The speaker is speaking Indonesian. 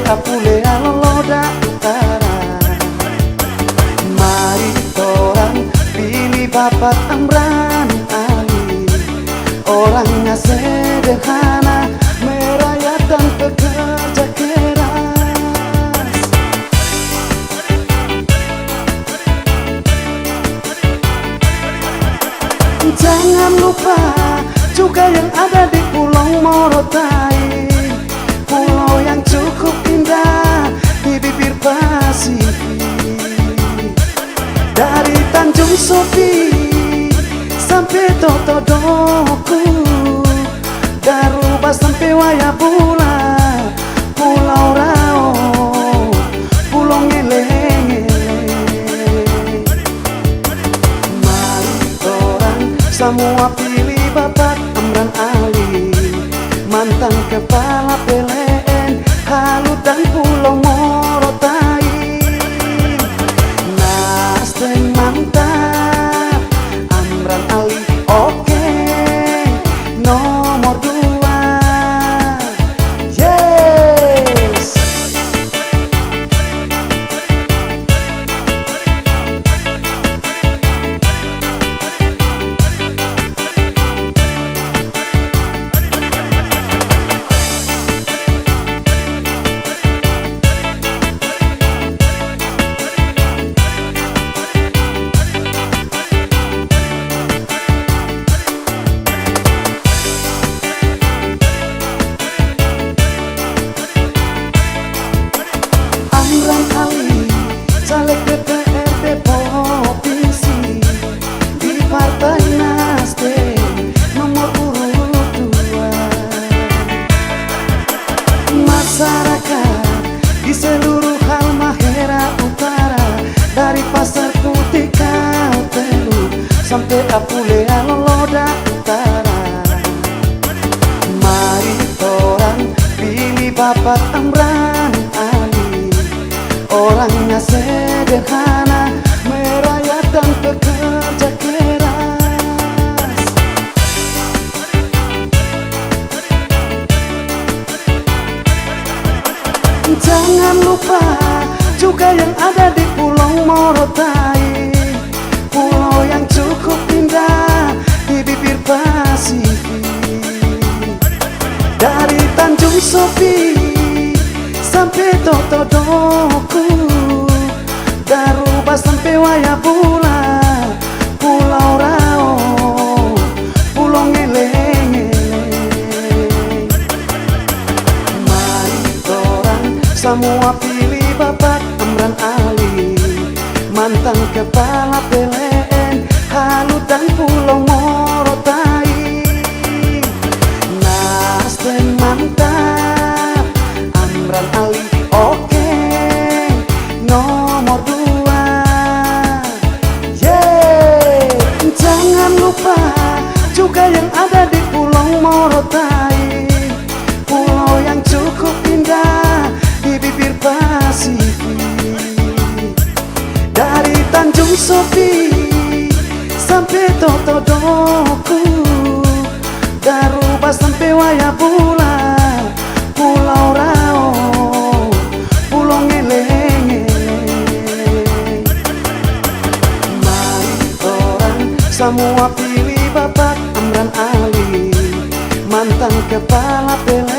apule Loloda Utara. Mari orang pilih Bapak Amran Ali, orangnya sederhana, merayat dan pekerja keras. Jangan lupa juga yang ada di Pulau Morotai, pulau yang cukup indah di bibir Pasifik. Dari Tanjung Sopi sampai Totodoku, Garuba sampai Wayabula, Pulau Rao, Pulau Ngeleng-ngeleng. Mari orang semua pilih Bapak Amran Ali, mantan kepala PLN Halut dan Pulau Morotai. Nasdem mantap, Amran Ali oke, nomor 2. Yes. Amran Ali, caleg DPRD Provinsi di Partai Nasdem, nomor urut 2. Masyarakat di seluruh Halmahera Utara, dari Pasar Putih Kaltelu sampai Apule Loloda Utara. Mari orang pilih Bapak Amran Ali, orangnya sederhana, merayat dan pekerja keras. Jangan lupa juga yang ada di Pulau Morotai, pulau yang cukup indah di bibir Pasifik. Dari Tanjung Sopi sampai Totodoku, Garuba sampai Wayabula, Pulau Rao, Pulau Ngeleng-ngeleng. Mari orang semua pilih Bapak Amran Ali, mantan kepala PLN Halut dan Pulau Morotai. Nasdem mantap, Amran Ali oke, nomor 2. Yeah. Jangan lupa juga yang ada di Pulau Morotai, pulau yang cukup indah di bibir Pasifik. Dari Tanjung Sopi sampai Totodoku, Garuba sampai Wayabula, Pulau Rao, Pulau Ngeleng-ngeleng. Mari orang semua pilih Bapak Amran Ali, mantan kepala PLN